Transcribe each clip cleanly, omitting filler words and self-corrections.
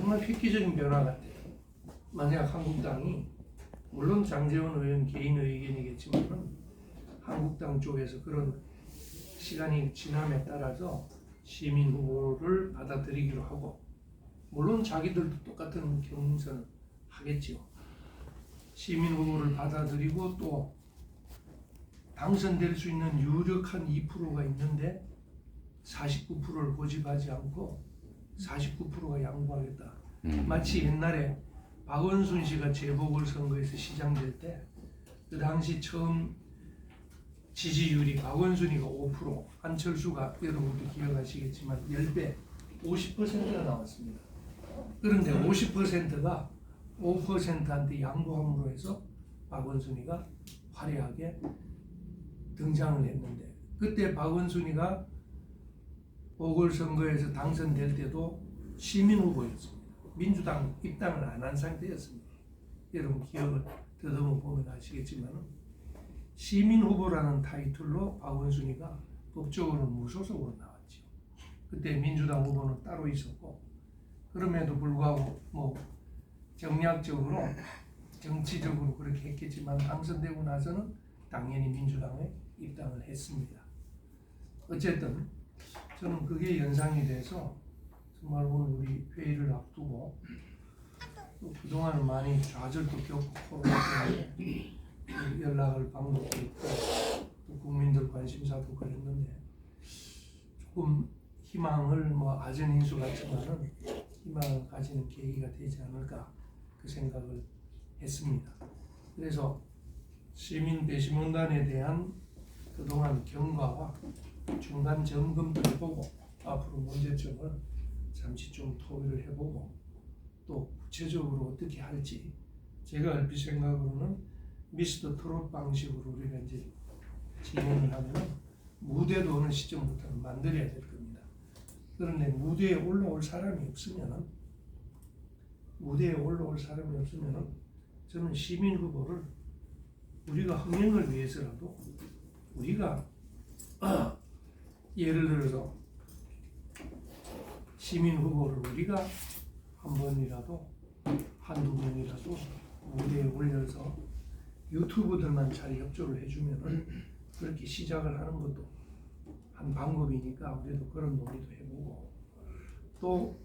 정말 획기적인 변화 같아요. 만약 한국당이 물론 장제원 의원 개인 의견이겠지만 한국당 쪽에서 그런 시간이 지남에 따라서 시민 후보를 받아들이기로 하고 물론 자기들도 똑같은 경선을 하겠지요. 시민 후보를 받아들이고 또 당선될 수 있는 유력한 2%가 있는데 49%를 고집하지 않고 49%가 양보하겠다. 마치 옛날에 박원순 씨가 재보궐선거에서 시장될 때 그 당시 처음 지지율이 박원순이가 5%, 안철수가 여러분도 기억하시겠지만 10배, 50%가 나왔습니다. 그런데 50%가 5%한테 양보함으로 해서 박원순이가 화려하게 등장을 했는데 그때 박원순이가 보궐선거에서 당선될 때도 시민 후보였습니다. 민주당 입당을 안 한 상태였습니다. 여러분 기억을 더듬어 보면 아시겠지만 시민 후보라는 타이틀로 박원순이가 법적으로 무소속으로 나왔죠. 그때 민주당 후보는 따로 있었고 그럼에도 불구하고 뭐 정략적으로 정치적으로 그렇게 했겠지만 당선되고 나서는 당연히 민주당에 입당을 했습니다. 어쨌든 저는 그게 연상이 돼서 정말 오늘 우리 회의를 앞두고 또 그동안은 많이 좌절도 겪고 코로나 때문에 연락을 방법도 있고 또 국민들 관심사도 그랬는데 조금 희망을 뭐 아전인수 같지만은 희망을 가지는 계기가 되지 않을까 그 생각을 했습니다. 그래서 시민 배심원단에 대한 그동안 경과와 중간 점검도 해보고 앞으로 문제점을 잠시 좀 토의를 해보고 또 구체적으로 어떻게 할지 제가 얼핏 생각으로는 미스터 트롯 방식으로 우리가 이제 진행을 하면 무대도 어느 시점부터는 만들어야 될 겁니다. 그런데 무대에 올라올 사람이 없으면은 저는 시민 후보를 우리가 흥행을 위해서라도 우리가 예를 들어서 시민 후보를 우리가 한 번이라도 한두 번이라도 무대에 올려서 유튜브들만 잘 협조를 해주면 그렇게 시작을 하는 것도 한 방법이니까 우리도 그런 논의도 해보고 또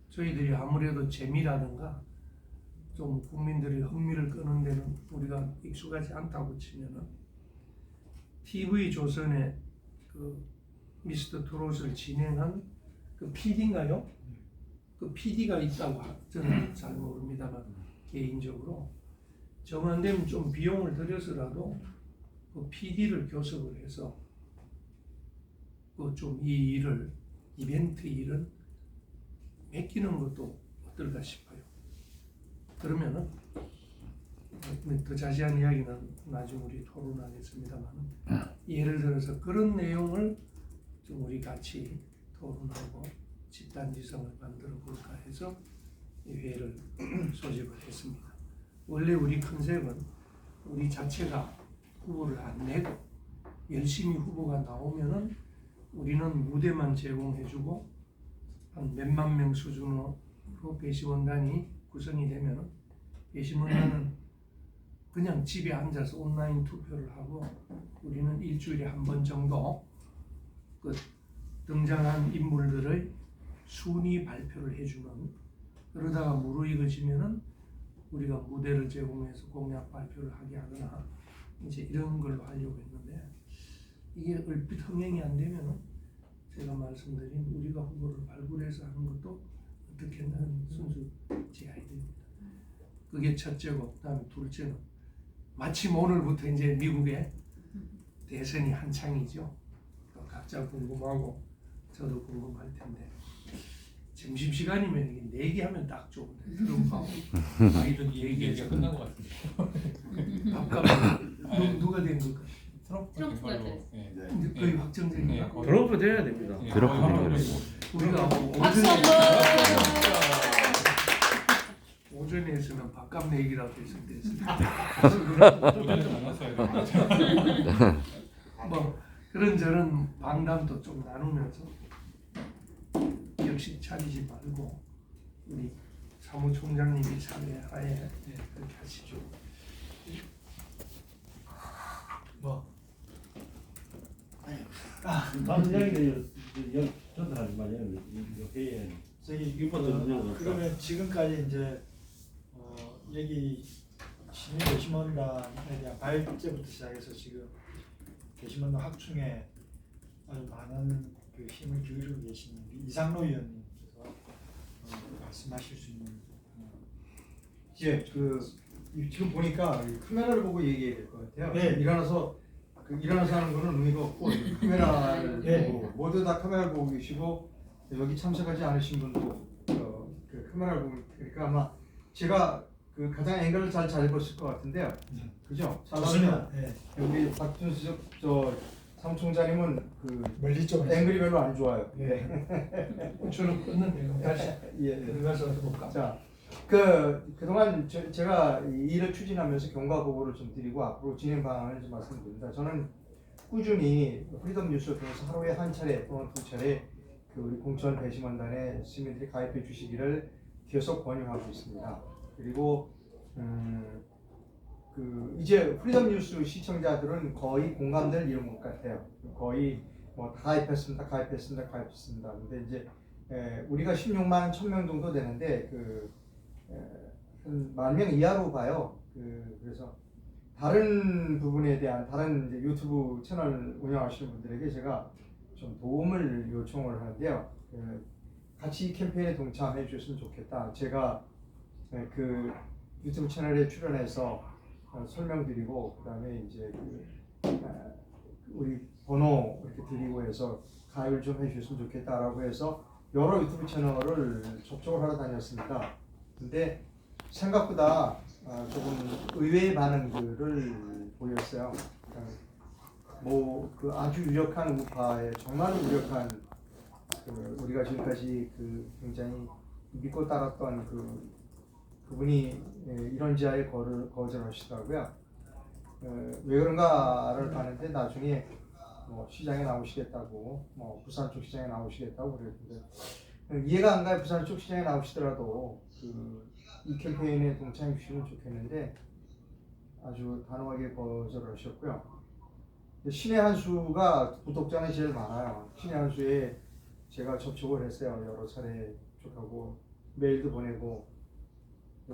저희들이 아무래도 재미라든가 좀 국민들의 흥미를 끄는 데는 우리가 익숙하지 않다고 치면은 TV조선의 그 미스터 트롯을 진행한 그 PD인가요? 그 PD가 있다고 저는 잘 모릅니다만 개인적으로 정안되면 좀 비용을 들여서라도 그 PD를 교섭을 해서 그 좀 이 일을 이벤트 일은 맡기는 것도 어떨까 싶어요. 그러면은 더 자세한 이야기는 나중에 우리 토론하겠습니다만 예를 들어서 그런 내용을 좀 우리 같이 토론하고 집단지성을 만들어 볼까 해서 이 회의를 소집을 했습니다. 원래 우리 컨셉은 우리 자체가 후보를 안 내고 열심히 후보가 나오면은 우리는 무대만 제공해주고 한 몇만 명 수준으로 배심원단이 구성이 되면은 배심원단은 그냥 집에 앉아서 온라인 투표를 하고 우리는 일주일에 한 번 정도 그 등장한 인물들의 순위 발표를 해주는 그러다가 무르익어지면은 우리가 무대를 제공해서 공약 발표를 하게 하거나 이제 이런 걸로 하려고 했는데 이게 얼핏 흥행이 안 되면은 제가 말씀드린 우리가 후보를 발굴해서 하는 것도 어떻게든 순수 제 아이디어입니다. 그게 첫째고 그다음에 둘째는 마침 오늘부터 이제 미국에 대선이 한창이죠. 또 각자 궁금하고 저도 궁금할 텐데 점심시간이면 얘기하면 딱 좋은데 트럼프하고 바이든 얘기해서 끝난 것 같습니다. 밥값 누가 된 걸까? 트럼프가 됐어요. 이제 거의 확정적인가? 트럼프 돼야 됩니다. 우리가 오전에서는 밥값 내기라고 했을 때 뭐 그런저런 방담도 좀 나누면서 역시 차리지 말고 우리 사무총장님이 참여하에 그렇게 하시죠. 뭐 다른 이야기를 전달하지 마요. 회의에 저기 이것도 그러면 지금까지 이제 여기 시민 게시문단에 대한 발제부터 시작해서 지금 게시문단 확충에 아주 많은 그 힘을 기울이고 계시는 이상로 의원님께서 말씀하실 수 있는 예, 지금 보니까 카메라를 보고 얘기해야 될 것 같아요. 네. 일어나서 하는 거는 의미가 없고 카메라를 네. 보고 모두 다 카메라를 보고 계시고 여기 참석하지 않으신 분도 그 카메라를 보고 그러니까 아마 제가 그 가장 앵글을 잘 잡았을 것 같은데요. 그죠? 좋습니다. 네. 우리 박준수 저 사무총장님은 그 멀리 좀 앵글이 별로 안 좋아요. 네. 저는 끊는데요. 다시 예. 들어가서 해볼까? 자, 그동안 제가 이 일을 추진하면서 경과 보고를 좀 드리고 앞으로 진행 방안을 좀 말씀드립니다. 저는 꾸준히 프리덤 뉴스를 통해서 하루에 한 차례 또는 두 차례 그 우리 공천 배심원단에 시민들이 가입해 주시기를 계속 권유하고 있습니다. 그리고 이제 프리덤 뉴스 시청자들은 거의 공감대를 이룬 것 같아요. 거의 뭐 다 가입했습니다. 근데 이제 우리가 16만 1000명 정도 되는데 한 10,000명 이하로 봐요. 그래서 다른 부분에 대한 다른 이제 유튜브 채널 운영하시는 분들에게 제가 좀 도움을 요청을 하는데요. 같이 이 캠페인에 동참해 주셨으면 좋겠다. 제가 그 유튜브 채널에 출연해서 설명드리고 그다음에 이제 우리 번호 이렇게 드리고 해서 가입을 좀 해주셨으면 좋겠다라고 해서 여러 유튜브 채널을 접촉을 하러 다녔습니다. 근데 생각보다 조금 의외의 반응들을 보였어요. 뭐 그 아주 유력한 우파에 정말 유력한 우리가 지금까지 굉장히 믿고 따랐던 그분이 이런 지하에 거절하시더라고요. 왜 그런가를 봤는데 나중에 뭐 시장에 나오시겠다고, 뭐 부산 쪽 시장에 나오시겠다고 그랬는데 이해가 안 가요. 부산 쪽 시장에 나오시더라도 이 캠페인에 동참해 주시면 좋겠는데 아주 단호하게 거절을 하셨고요. 신의 한 수가 구독자는 제일 많아요. 신의 한 수에 제가 접촉을 했어요. 여러 차례 접촉하고 메일도 보내고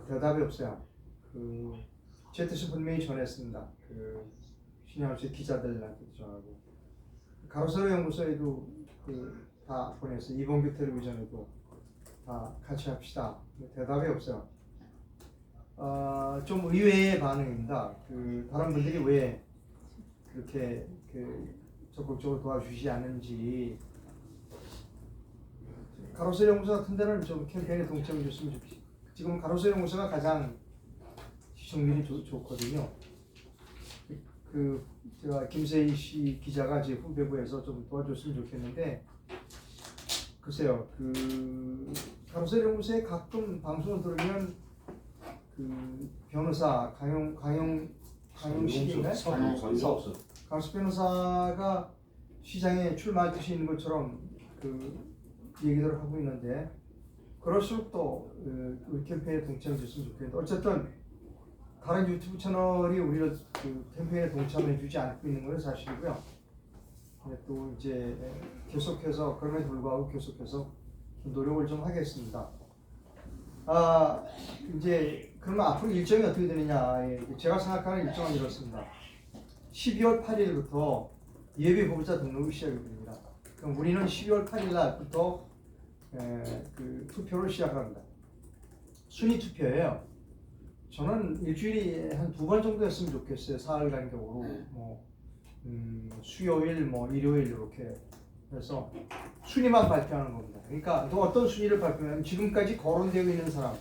대답이 없어요. 제 뜻은 분명히 전했습니다. 신의 한 수의 기자들한테도 전하고 가로세로 연구소에도 다 보냈어요. 이봉규 텔레비전에도 다 같이 합시다. 대답이 없어요. 좀 의외의 반응입니다. 다른 분들이 왜 그렇게 적극적으로 도와주시지 않는지. 가로세로 연구소 같은 데는 좀 캠페인에 동참해 줬으면 좋겠어요. 지금 가로세로 연구소가 가장 시청률이 좋거든요. 제가 김세희 씨 기자가 제 후배부에서 좀 도와줬으면 좋겠는데 글쎄요. 가로세로 연구소에 가끔 방송을 들으면 변호사 강용식인가요? 강수 변호사가 시장에 출마할 뜻이 있는 것처럼 얘기들을 하고 있는데 그럴수록 또 캠페인에 동참해 줬으면 좋겠는데 어쨌든 다른 유튜브 채널이 우리를 캠페인에 동참해 주지 않고 있는 건 사실이고요. 또 이제 계속해서 그럼에도 불구하고 계속해서 노력을 좀 하겠습니다. 이제 그러면 앞으로 일정이 어떻게 되느냐? 제가 생각하는 일정은 이렇습니다. 12월 8일부터 예비 후보자 등록이 시작이 됩니다. 그럼 우리는 12월 8일 날부터 투표를 시작합니다. 순위 투표예요. 저는 일주일이 한 2번 정도였으면 좋겠어요. 사흘 간격으로 수요일, 일요일 이렇게 해서 순위만 발표하는 겁니다. 그러니까 또 어떤 순위를 발표하면 지금까지 거론되고 있는 사람,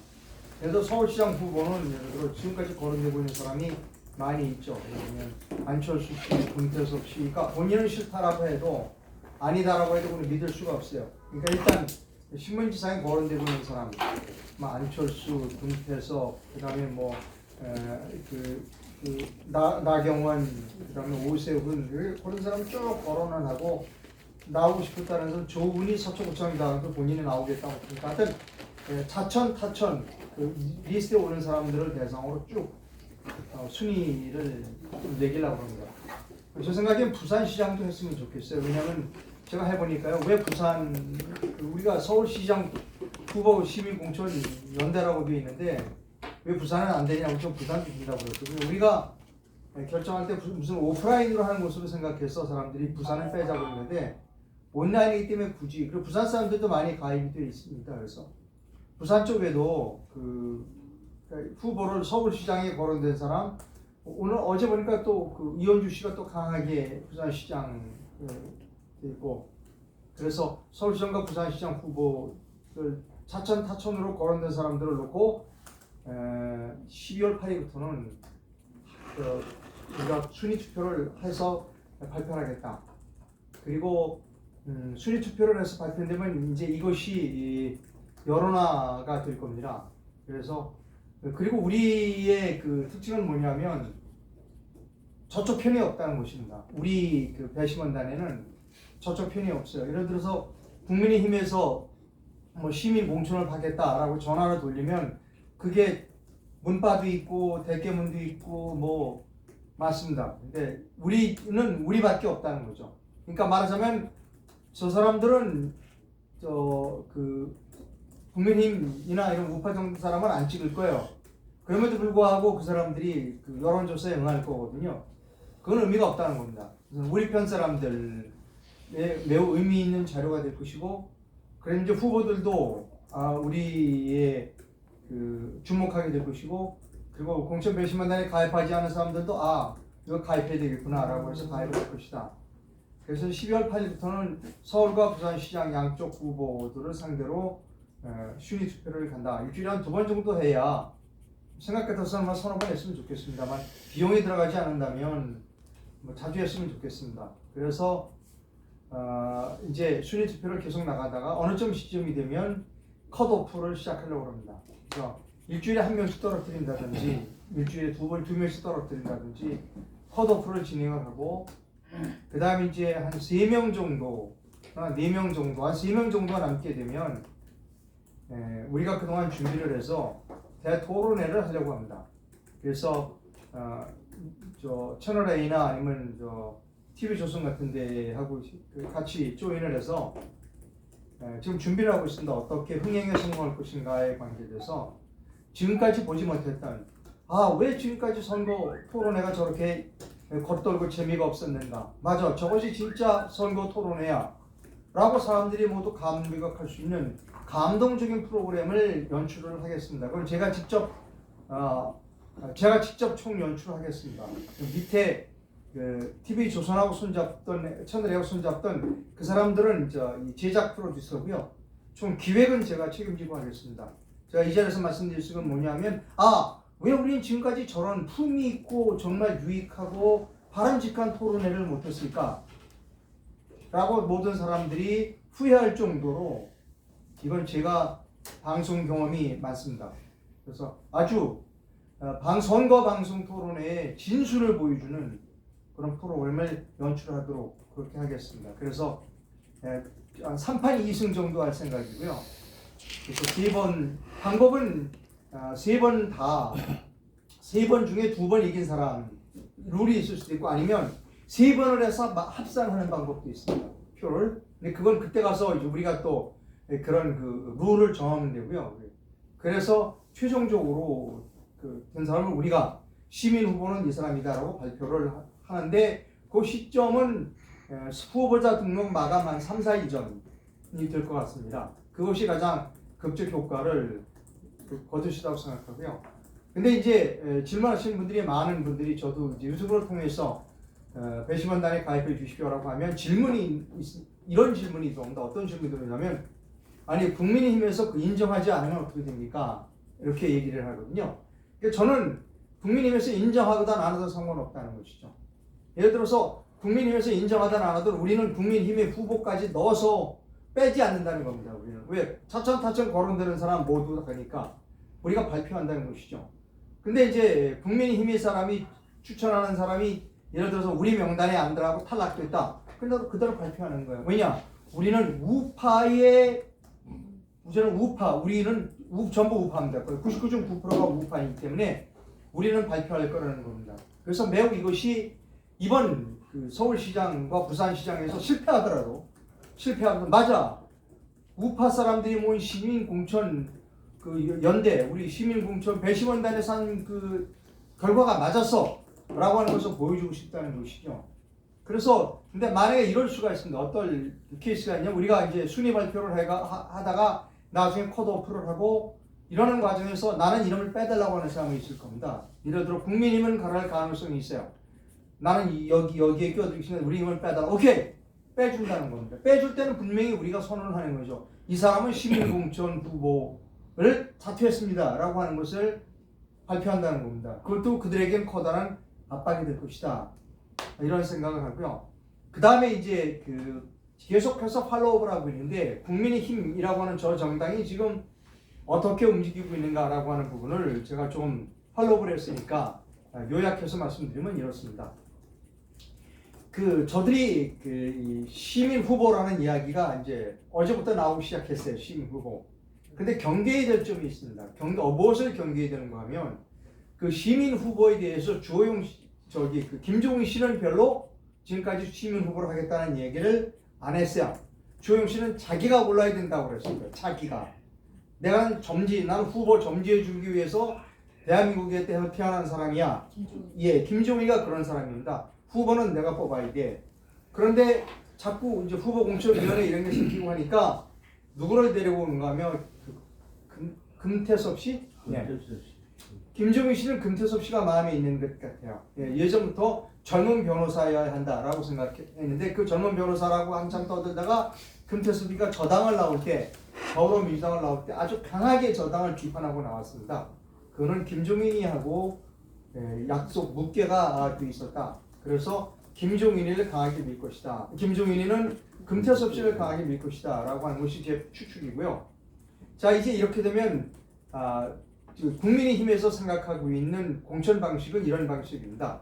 예를 들어 서울시장 후보는 예를 들어 지금까지 거론되고 있는 사람이 많이 있죠. 예를 들면 안철수 씨, 금태섭 씨, 그러니까 본인은 싫다라고 해도 아니다라고 해도 그걸 믿을 수가 없어요. 그러니까 일단 신문지상에 거론되고 있는 사람, 안철수, 금태섭, 그다음에 나경원, 그다음에 오세훈 그런 사람 쭉 거론을 하고 나오고 싶었다는 건 조은희 서초구청이다. 본인이 나오겠다고. 그러니까 하여튼 차천, 타천 그 리스트에 오는 사람들을 대상으로 쭉 순위를 좀 매기려고 합니다. 제 생각엔 부산시장도 했으면 좋겠어요. 왜냐하면 제가 해보니까요. 왜 부산 우리가 서울시장 후보 시민공천 연대라고 되어 있는데 왜 부산은 안 되냐고 좀 부산도 준다고 그랬거든요. 우리가 결정할 때 무슨 오프라인으로 하는 것으로 생각해서 사람들이 부산을 빼자고 했는데 온라인이기 때문에 굳이 그리고 부산 사람들도 많이 가입이 되어 있습니다. 그래서 부산 쪽에도 그 후보를 서울시장에 거론된 사람 오늘 어제 보니까 또 그 이현주 씨가 또 강하게 부산시장 되고 그래서 서울시장과 부산시장 후보를 차천 타천으로 거론된 사람들을 놓고 12월 8일부터는 우리가 순위 투표를 해서 발표하겠다. 그리고 순위 투표를 해서 발표되면 이제 이것이 여론화가 될 겁니다. 그래서 그리고 우리의 그 특징은 뭐냐면 저쪽 편이 없다는 것입니다. 우리 그 배심원단에는 저쪽 편이 없어요. 예를 들어서 국민의힘에서 뭐 시민 공천을 받겠다라고 전화를 돌리면 그게 문바도 있고 대깨문도 있고 뭐 맞습니다. 근데 우리는 우리밖에 없다는 거죠. 그러니까 말하자면 저 사람들은 그 국민힘이나 이런 우파 정도 사람은 안 찍을 거예요. 그럼에도 불구하고 그 사람들이 그 여론조사에 응할 거거든요. 그건 의미가 없다는 겁니다. 우리 편 사람들에 매우 의미 있는 자료가 될 것이고, 그럼 이제 후보들도 우리의 그 주목하게 될 것이고, 그리고 공천 배심원단에 가입하지 않은 사람들도 이거 가입해야 되겠구나라고 해서 가입을 할 것이다. 그래서 12월 8일부터는 서울과 부산시장 양쪽 후보들을 상대로 순위 투표를 간다. 일주일에 한 2번 정도 해야 생각 같아서는 한 서너 번 했으면 좋겠습니다만 비용이 들어가지 않는다면 뭐 자주 했으면 좋겠습니다. 그래서 이제 순위 투표를 계속 나가다가 어느 시점이 되면 컷오프를 시작하려고 합니다. 그래서 일주일에 한 명씩 떨어뜨린다든지 일주일에 2명씩 떨어뜨린다든지 컷오프를 진행을 하고 그 다음에 이제 한 3명 정도, 4명 정도, 한 3명 정도가 남게 되면 우리가 그동안 준비를 해서 대토론회를 하려고 합니다. 그래서 저 채널A나 아니면 저 TV조선 같은 데 하고 같이 조인을 해서 지금 준비를 하고 있습니다. 어떻게 흥행에 성공할 것인가에 관계돼서 지금까지 보지 못했던 왜 지금까지 선거 토론회가 저렇게 겉돌고 재미가 없었는가. 맞아, 저것이 진짜 선거 토론회야 라고 사람들이 모두 감미각할 수 있는 감동적인 프로그램을 연출을 하겠습니다. 그럼 제가 직접 총 연출하겠습니다. 밑에 그 TV 조선하고 손잡던 채널하고 손잡던 그 사람들은 이 제작 프로듀서고요. 총 기획은 제가 책임지고 하겠습니다. 제가 이 자리에서 말씀드릴 수 있는 뭐냐면 왜 우리는 지금까지 저런 품위 있고 정말 유익하고 바람직한 토론회를 못했을까? 라고 모든 사람들이 후회할 정도로 이건 제가 방송 경험이 많습니다. 그래서 아주 선거 방송 토론회의 진수를 보여주는 그런 프로그램을 연출하도록 그렇게 하겠습니다. 그래서 3판 2승 정도 할 생각이고요. 그래서 방법은 3번 중에 2번 이긴 사람 룰이 있을 수도 있고 아니면 3번을 해서 합산하는 방법도 있습니다. 표를. 근데 그건 그때 가서 이제 우리가 또 그런 그 룰을 정하면 되고요. 그래서 최종적으로 된 사람을 우리가 시민 후보는 이 사람이다라고 발표를 하는데 그 시점은 후보자 등록 마감 한 3, 4일 전이 될 것 같습니다. 그것이 가장 극적 효과를 거두시다고 생각하고요. 근데 이제 질문하시는 분들이 많은 분들이 저도 이제 유튜브를 통해서 배심원단에 가입해 주십시오라고 하면 이런 질문이 들어옵니다. 어떤 질문이 들어오냐면 아니 국민의힘에서 인정하지 않으면 어떻게 됩니까? 이렇게 얘기를 하거든요. 그러니까 저는 국민의힘에서 인정하거나 안 하든 상관없다는 것이죠. 예를 들어서 국민의힘에서 인정하든 안 하든 우리는 국민의힘의 후보까지 넣어서 빼지 않는다는 겁니다. 우리는 왜 차천타천 거론되는 사람 모두 하니까 우리가 발표한다는 것이죠. 근데 이제 국민의힘의 사람이 추천하는 사람이 예를 들어서 우리 명단에 안 들어가고 탈락됐다. 그래도 그대로 발표하는 거예요. 왜냐? 우리는 우파. 우리는 전부 우파입니다. 99.9%가 우파이기 때문에 우리는 발표할 거라는 겁니다. 그래서 매우 이것이 이번 그 서울시장과 부산시장에서 실패하더라도 맞아. 우파 사람들이 모인 시민공천 그 연대 우리 시민공천 배심원단에서 한 그 결과가 맞았어 라고 하는 것을 보여주고 싶다는 것이죠. 그래서 근데 만약에 이럴 수가 있습니다. 어떤 케이스가 있냐면 우리가 이제 순위 발표를 하다가 나중에 컷오프를 하고 이러는 과정에서 나는 이름을 빼달라고 하는 사람이 있을 겁니다. 예를 들어 국민의힘은 가할 가능성이 있어요. 나는 여기에 껴들기 싫은데 우리 힘을 빼달라. 오케이 빼준다는 겁니다. 빼줄 때는 분명히 우리가 선언을 하는 거죠. 이 사람은 시민공천 후보를 사퇴했습니다 라고 하는 것을 발표한다는 겁니다. 그것도 그들에겐 커다란 압박이 될 것이다 이런 생각을 하고요. 그 다음에 이제 그 계속해서 팔로우업을 하고 있는데 국민의힘이라고 하는 저 정당이 지금 어떻게 움직이고 있는가라고 하는 부분을 제가 좀 팔로우업을 했으니까 요약해서 말씀드리면 이렇습니다. 그 저들이 그 시민 후보라는 이야기가 이제 어제부터 나오기 시작했어요. 시민 후보. 근데 경계해야 될 점이 있습니다. 무엇을 경계해야 되는가 하면 그 시민 후보에 대해서 그 김종인 씨는 별로 지금까지 시민 후보를 하겠다는 얘기를 안 했어요. 주호영 씨는 자기가 올라야 된다고 그랬습니다. 자기가. 나는 후보 점지해 주기 위해서 대한민국에 태어난 사람이야. 예, 김종인이가 그런 사람입니다. 후보는 내가 뽑아야 돼. 그런데 자꾸 이제 후보공천위원회 이런 게 생기고 하니까 누구를 데려오는가 하면 금태섭 씨? 네. 김종인 씨는 금태섭 씨가 마음에 있는 것 같아요. 예, 예전부터 젊은 변호사여야 한다라고 생각했는데 그 젊은 변호사라고 한참 떠들다가 금태섭이가 저당을 나올 때 더불어민주당을 나올 때 아주 강하게 저당을 비판하고 나왔습니다. 그거는 김종인이하고 약속 묵계가 돼 있었다. 그래서 김종인이를 강하게 밀 것이다. 김종인이는 금태섭 씨를 강하게 밀 것이다 라고 하는 것이 제 추측이고요. 자 이제 이렇게 되면 국민의힘에서 생각하고 있는 공천 방식은 이런 방식입니다.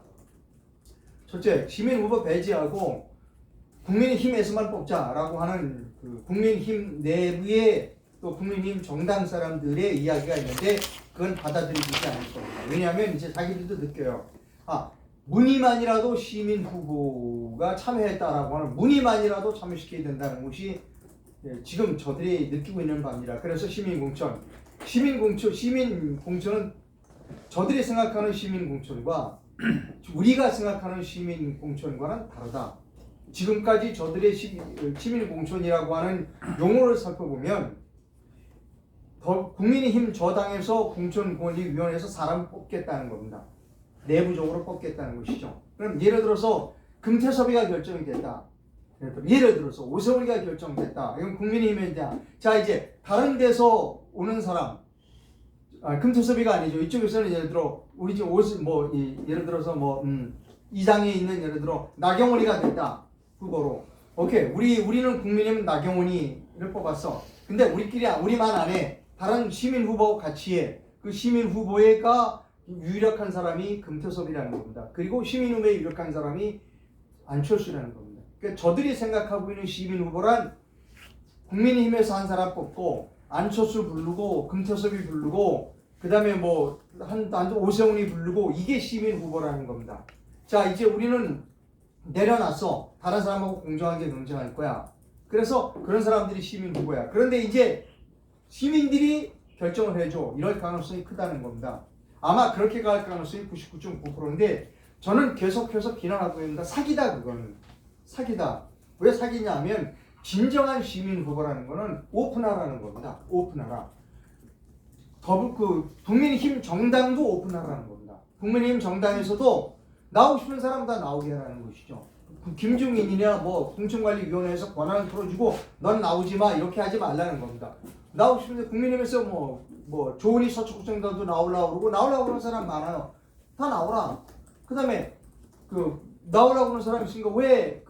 첫째, 시민 후보 배제하고 국민의힘에서만 뽑자라고 하는 그 국민의힘 내부에 또 국민의힘 정당 사람들의 이야기가 있는데 그건 받아들이지 않을 겁니다. 왜냐하면 이제 자기들도 느껴요. 문의만이라도 시민 후보가 참여했다라고 하는 문의만이라도 참여시켜야 된다는 것이 지금 저들이 느끼고 있는 바입니다. 그래서 시민공천은 저들이 생각하는 시민공천과 우리가 생각하는 시민공천과는 다르다. 지금까지 저들의 시민공천이라고 하는 용어를 살펴보면 국민의힘 저당에서 공천권리위원회에서 사람을 뽑겠다는 겁니다. 내부적으로 뽑겠다는 것이죠. 그럼 예를 들어서 금태섭이가 결정이 됐다. 예를 들어서 오세훈이가 결정됐다. 이건 국민의힘에 대한. 자 이제 다른 데서 오는 사람, 금태섭이가 아니죠. 이쪽에서는 예를 들어 우리 지금 예를 들어서 이장에 있는 예를 들어 나경원이가 됐다 후보로. 오케이 우리는 국민의힘 나경원이를 뽑았어. 근데 우리만 안 해. 다른 시민 후보하고 같이 해. 그 시민 후보가 유력한 사람이 금태섭이라는 겁니다. 그리고 시민 후보에 유력한 사람이 안철수라는 겁니다. 그러니까 저들이 생각하고 있는 시민 후보란 국민의힘에서 한 사람 뽑고 안철수 부르고 금태섭이 부르고 그 다음에 오세훈이 부르고 이게 시민 후보라는 겁니다. 자 이제 우리는 내려놨어. 다른 사람하고 공정하게 경쟁할 거야. 그래서 그런 사람들이 시민 후보야. 그런데 이제 시민들이 결정을 해줘. 이럴 가능성이 크다는 겁니다. 아마 그렇게 갈 가능성이 99.9%인데 저는 계속해서 비난하고 있습니다. 사기다 그거는. 사기다. 왜 사기냐 하면 진정한 시민 후보라는 거는 오픈하라는 겁니다. 오픈하라. 국민의힘 정당도 오픈하라는 겁니다. 국민의힘 정당에서도 나오고 싶은 사람 다 나오게 하라는 것이죠. 김종인이냐 공천관리위원회에서 권한을 풀어주고 넌 나오지 마 이렇게 하지 말라는 겁니다. 나오고 싶은데 국민의힘에서 조은희 서초구청장도 나오려고 그러고 나오려고 그러는 사람 많아요. 다 나오라. 그 다음에 나오려고 그러는 사람이 있으니까 왜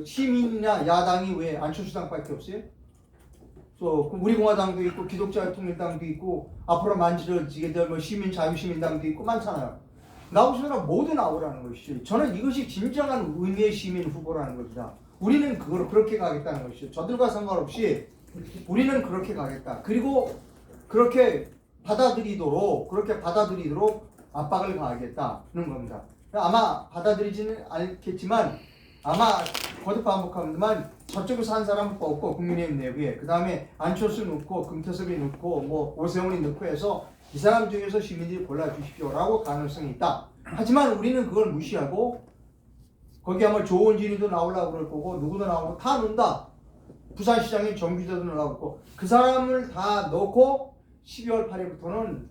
시민이냐 야당이 왜 안철수당밖에 없어요? 우리공화당도 있고 기독자통일당도 있고 앞으로 만들어지게 될 시민자유시민당도 있고 많잖아요. 나오고 싶은 사람 모두 나오라는 것이죠. 저는 이것이 진정한 의미의 시민 후보라는 겁니다. 우리는 그렇게 가겠다는 것이죠. 저들과 상관없이 우리는 그렇게 가겠다. 그리고 그렇게 받아들이도록 압박을 가하겠다는 겁니다. 아마 받아들이지는 않겠지만 아마 거듭 반복합니다만 저쪽에서 한 사람 뽑고 국민의힘 내부에 그 다음에 안철수 넣고 금태섭이 넣고 뭐 오세훈이 넣고 해서 이 사람 중에서 시민들이 골라주십시오라고 가능성이 있다. 하지만 우리는 그걸 무시하고 거기 아마 조원진이도 나오려고 그럴 거고 누구도 나오고 다 넣는다. 부산시장에 정규대도 나오고 그 사람을 다 넣고 12월 8일부터는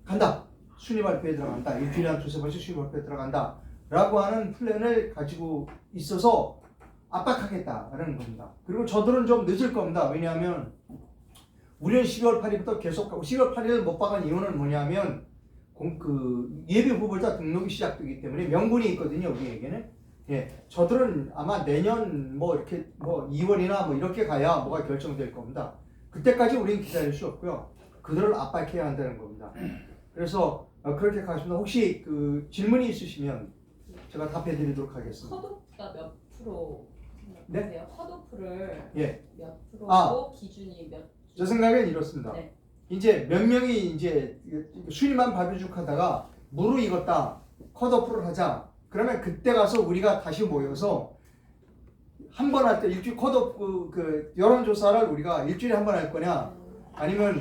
간다. 순위 발표에 들어간다. 일주일에 한 두세 번씩 순위 발표에 들어간다. 라고 하는 플랜을 가지고 있어서 압박하겠다라는 겁니다. 그리고 저들은 좀 늦을 겁니다. 왜냐하면 우리는 12월 8일부터 계속하고 12월 8일을 못 박은 이유는 뭐냐면 예비 후보자 등록이 시작되기 때문에 명분이 있거든요. 우리에게는. 예, 저들은 아마 내년 뭐 이렇게 뭐 2월이나 뭐 이렇게 가야 뭐가 결정될 겁니다. 그때까지 우리는 기다릴 수 없고요. 그들을 압박해야 한다는 겁니다. 그래서 그렇게 가십니다. 혹시 그 질문이 있으시면 제가 답해드리도록 하겠습니다. 컷오프가 몇 프로 네? 생각하세요? 컷오프를 예. 몇 프로고 아. 기준이 몇? 제 생각엔 이렇습니다. 네. 이제 몇 명이 이제 순위만 발표죽하다가 무르익었다. 컷오프를 하자. 그러면 그때 가서 우리가 다시 모여서 한 번 할 때 일주일 컷오프 그 여론조사를 우리가 일주일에 한 번 할 거냐 아니면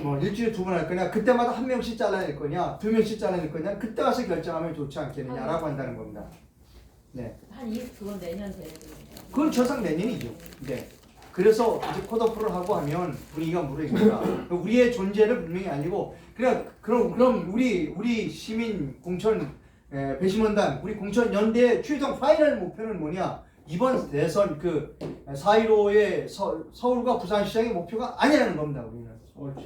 뭐 일주일에 두 번 할 거냐 그때마다 한 명씩 잘라낼 거냐 두 명씩 잘라낼 거냐 그때 가서 결정하면 좋지 않겠느냐라고 한다는 겁니다. 네. 그건 내년 되거든요. 그건 저상 내년이죠. 네. 그래서 이제 컷오프를 하고 하면 분위기가 무르익니다. 우리의 존재를 분명히 알리고 그럼 우리 시민 공천 배심원단 우리 공천 연대의 최종 파이널 목표는 뭐냐? 이번 대선 그 4.15의 서울과 부산시장의 목표가 아니라는 겁니다.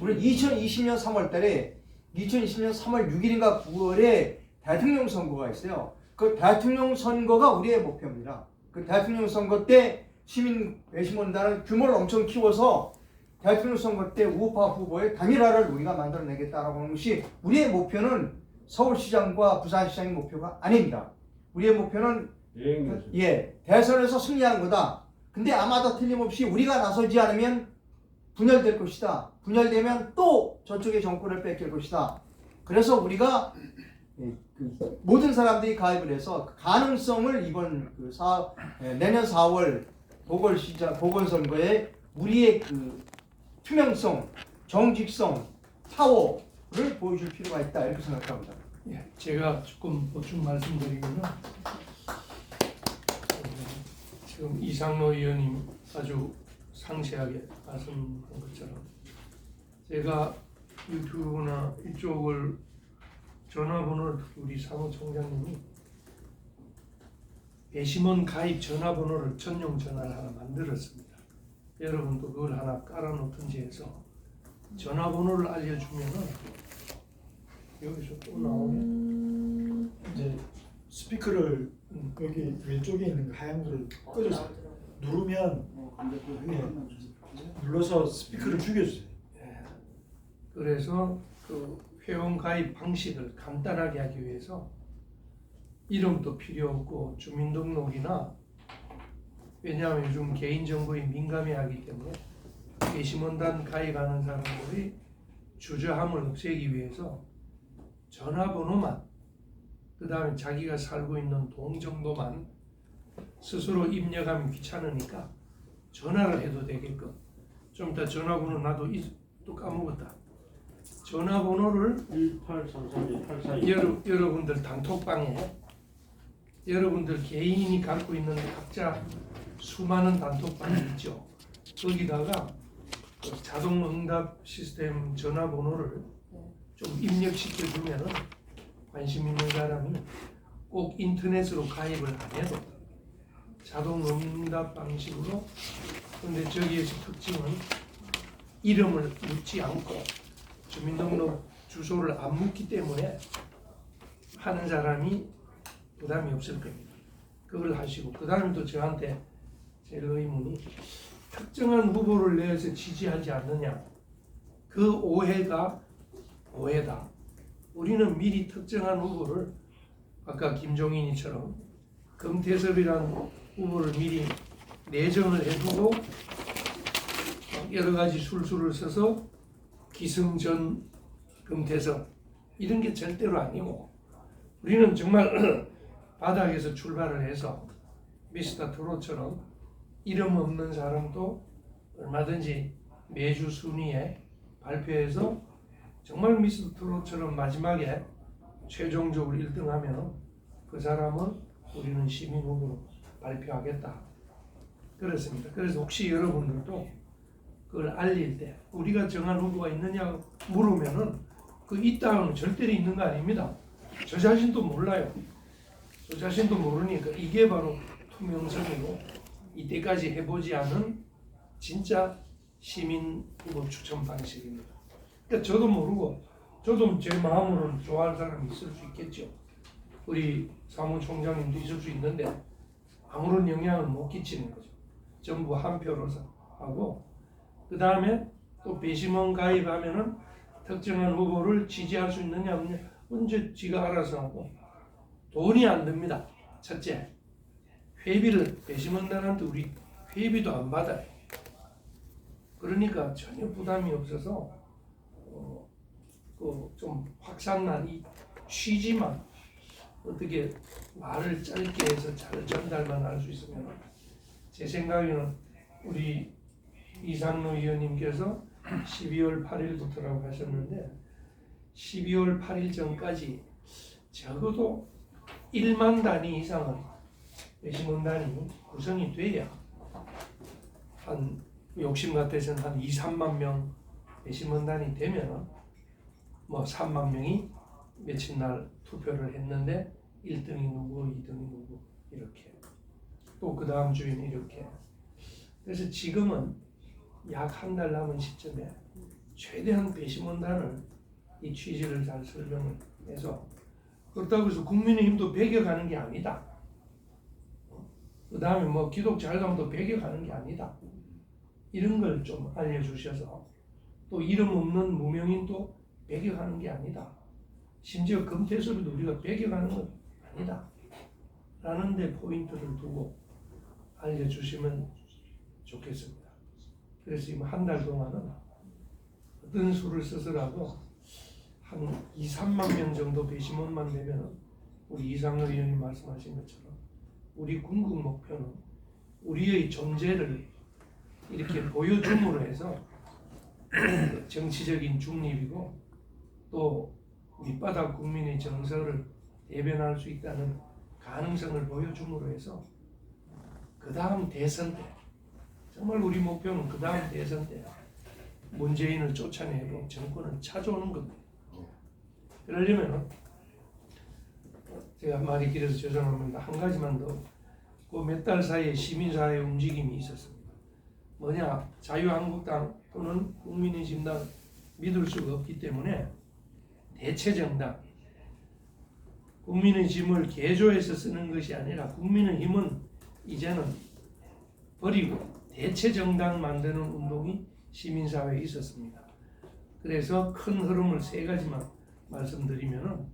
우리는 2020년 3월달에 2020년 3월 6일인가 9월에 대통령 선거가 있어요. 그 대통령 선거가 우리의 목표입니다. 그 대통령 선거 때 시민 배심원단을 규모를 엄청 키워서 대통령 선거 때 우파 후보의 단일화를 우리가 만들어내겠다라고 하는 것이 우리의 목표는 서울시장과 부산시장의 목표가 아닙니다. 우리의 목표는 대선에서 승리한 거다. 근데 아마도 틀림없이 우리가 나서지 않으면 분열될 것이다. 분열되면 또 저쪽의 정권을 뺏길 것이다. 그래서 우리가 모든 사람들이 가입을 해서 가능성을 이번 내년 4월 보궐선거에 우리의 그 투명성, 정직성, 파워를 보여줄 필요가 있다 이렇게 생각합니다. 예, 제가 조금 보충 말씀드리면요. 지금 이상로 의원님 아주 상세하게 말씀한 것처럼 제가 유튜브나 이쪽을 전화번호를 우리 사무총장님이 배심원 가입 전화번호를 전용 전화를 하나 만들었습니다. 여러분도 그걸 하나 깔아놓든지 해서 전화번호를 알려주면은 여기서 또 나오면 이제 스피커를 여기 왼쪽에 있는 그 하얀 거를 꺼져서 누르면 눌러서 스피커를 죽여주세요. 예. 그래서 그 회원 가입 방식을 간단하게 하기 위해서 이름도 필요 없고 주민등록이나 왜냐하면 요즘 개인정보에 민감해하기 때문에 배심원단 가입하는 사람들이 주저함을 없애기 위해서 전화번호만 그 다음에 자기가 살고 있는 동 정도만 스스로 입력하면 귀찮으니까 전화를 해도 되게끔 좀 이따 전화번호 나도 또 까먹었다. 전화번호를 1833282 여러분들 단톡방에 여러분들 개인이 갖고 있는 각자 수많은 단톡방이 있죠. 거기다가 그 자동 응답 시스템 전화번호를 좀 입력시켜주면은 관심 있는 사람이 꼭 인터넷으로 가입을 안 해도 자동 응답 방식으로 근데 저기에서 특징은 이름을 묻지 않고 주민등록 주소를 안 묻기 때문에 하는 사람이 부담이 없을 겁니다. 그걸 하시고 그 다음에 또 저한테 제 의문이 특정한 후보를 내서 지지하지 않느냐 그 오해가 오해다. 우리는 미리 특정한 후보를 아까 김종인이처럼 금태섭이라는 후보를 미리 내정을 해두고 여러 가지 술수를 써서 기승전 금태섭 이런 게 절대로 아니고 우리는 정말 바닥에서 출발을 해서 미스터 트롯처럼 이름 없는 사람도 얼마든지 매주 순위에 발표해서 정말 미스터 트롯처럼 마지막에 최종적으로 1등하면 그 사람은 우리는 시민 후보로 발표하겠다. 그렇습니다. 그래서 혹시 여러분들도 그걸 알릴 때 우리가 정한 후보가 있느냐 물으면은 그 있다는 절대로 있는 거 아닙니다. 저 자신도 몰라요. 저 자신도 모르니까 이게 바로 투명성이고 이때까지 해보지 않은 진짜 시민 후보 추천 방식입니다. 그러니까 저도 모르고 저도 제 마음으로는 좋아할 사람이 있을 수 있겠죠. 우리 사무총장님도 있을 수 있는데 아무런 영향을 못 끼치는 거죠. 전부 한 표로서 하고 그 다음에 또 배심원 가입하면은 특정한 후보를 지지할 수 있느냐 없느냐 언제 지가 알아서 하고 돈이 안 듭니다. 첫째 회비를 배심원단한테 우리 회비도 안 받아요. 그러니까 전혀 부담이 없어서 좀 확산난 이 취지만 어떻게 말을 짧게 해서 잘 전달만 할 수 있으면 제 생각에는 우리 이상로 의원님께서 12월 8일부터라고 하셨는데 12월 8일 전까지 적어도 1만 단위 이상은 배심원단이 구성이 돼야 한 욕심 같아서는 한 2, 3만 명 배심원단이 되면 뭐 3만 명이 며칠 날 투표를 했는데 1등이 누구, 2등이 누구 이렇게 또 그 다음 주에는 이렇게 그래서 지금은 약 한 달 남은 시점에 최대한 배심원단을 이 취지를 잘 설명을 해서 그렇다고 해서 국민의힘도 배겨가는 게 아니다. 그 다음에 뭐 기독자유당도 배겨가는 게 아니다. 이런 걸 좀 알려주셔서 또 이름 없는 무명인도 배겨가는 게 아니다. 심지어 금태섭도 우리가 배겨가는 건 아니다. 라는 데 포인트를 두고 알려주시면 좋겠습니다. 그래서 지금 한 달 동안은 어떤 수를 쓰더라도 한 2, 3만 명 정도 배심원만 되면 우리 이상로 의원님 말씀하신 것처럼 우리 궁극 목표는 우리의 존재를 이렇게 보여줌으로 해서 정치적인 중립이고 또 밑바닥 국민의 정서를 대변할 수 있다는 가능성을 보여줌으로 해서 그 다음 대선 때 정말 우리 목표는 그 다음 대선 때 문재인을 쫓아내고 정권을 찾아오는 겁니다. 그러려면 제가 말이 길어서 죄송합니다. 한 가지만 더 그 몇 달 사이에 시민사회 움직임이 있었습니다. 뭐냐 자유한국당 또는 국민의힘당 믿을 수가 없기 때문에 대체정당 국민의 힘을 개조해서 쓰는 것이 아니라 국민의 힘은 이제는 버리고 대체정당 만드는 운동이 시민사회에 있었습니다. 그래서 큰 흐름을 세 가지만 말씀드리면은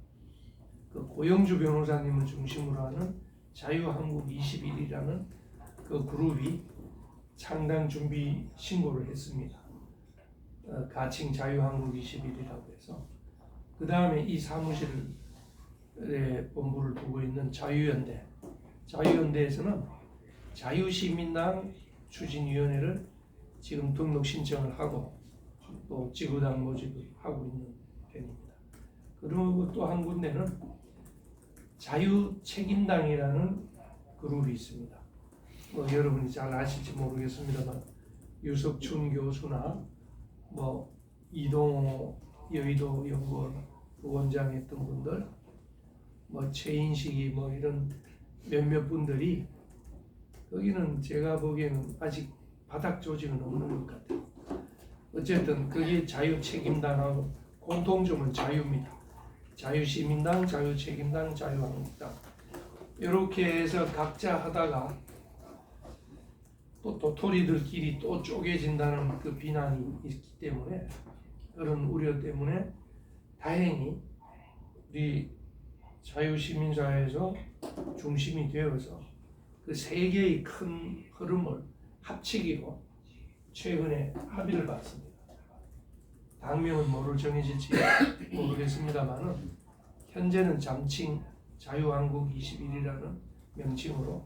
그 고영주 변호사님을 중심으로 하는 자유한국 21이라는 그 그룹이 창당 준비 신고를 했습니다. 가칭 자유한국 21이라고 해서 그 다음에 이 사무실에 본부를 두고 있는 자유연대, 자유연대에서는 자유시민당 추진위원회를 지금 등록 신청을 하고 또 지구당 모집을 하고 있는 편입니다. 그리고 또 한 군데는 자유책임당이라는 그룹이 있습니다. 뭐 여러분이 잘 아실지 모르겠습니다만 유석춘 교수나 뭐 이동호 여의도 연구원 부원장 했던 분들, 뭐 최인식이 뭐 이런 몇몇 분들이 거기는 제가 보기에는 아직 바닥 조직은 없는 것 같아요. 어쨌든 그게 자유책임당하고 공통점은 자유입니다. 자유시민당, 자유책임당, 자유한국당 이렇게 해서 각자 하다가 또 도토리들끼리 또 쪼개진다는 그 비난이 있기 때문에 그런 우려 때문에 다행히 우리 자유시민사회에서 중심이 되어서 그 세 개의 큰 흐름을 합치기로 최근에 합의를 봤습니다. 당명은 뭐로 정해질지 모르겠습니다만은 현재는 잠칭 자유한국 21이라는 명칭으로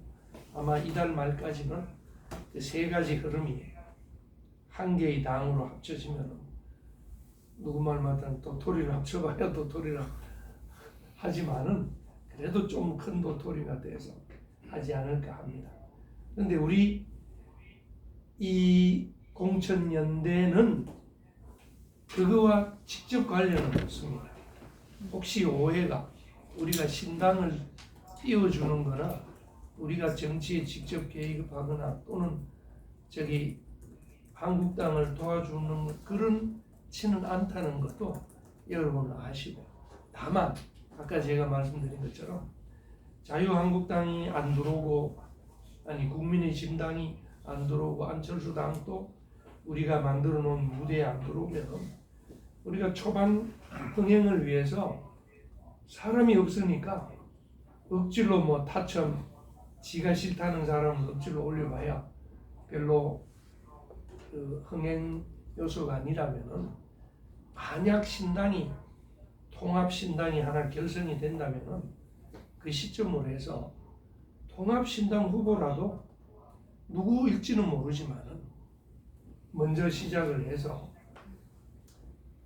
아마 이달 말까지는 그 세 가지 흐름이 한 개의 당으로 합쳐지면 누구 말 마다는 도토리를 합쳐봐야 도토리라 하지만은 그래도 좀 큰 도토리가 돼서 하지 않을까 합니다. 그런데 우리 이 공천연대는 그거와 직접 관련은 없습니다. 혹시 오해가 우리가 신당을 띄워주는 거나 우리가 정치에 직접 개입하거나 또는 저기 한국당을 도와주는 그렇지는 않다는 것도 여러분 아시고, 다만 아까 제가 말씀드린 것처럼 자유한국당이 안 들어오고 아니 국민의힘당이 안 들어오고 안철수 당도 우리가 만들어 놓은 무대에 안 들어오면 우리가 초반 흥행을 위해서 사람이 없으니까 억지로 뭐 타첨 지가 싫다는 사람을 억지로 올려봐야 별로 그 흥행 요소가 아니라면은, 만약 신당이 통합신당이 하나 결성이 된다면은 그 시점으로 해서 통합신당 후보라도 누구일지는 모르지만은 먼저 시작을 해서,